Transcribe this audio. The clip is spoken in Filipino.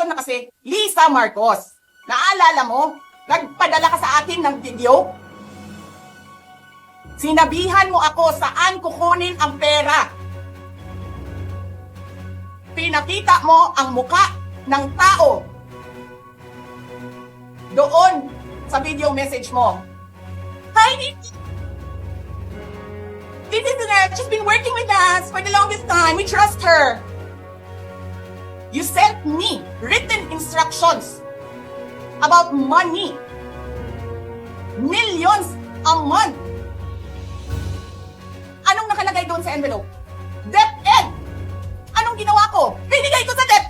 na kasi, Lisa Marcos. Naalala mo? Nagpadala ka sa akin ng video? Sinabihan mo ako saan kukunin ang pera. Pinakita mo ang muka ng tao doon sa video message mo. Hi, this is she's been working with us for the longest time. We trust her. You sent me written instructions about money. Millions a month. Anong nakalagay doon sa envelope? DepEd. Anong ginawa ko? Binigay ko sa DepEd.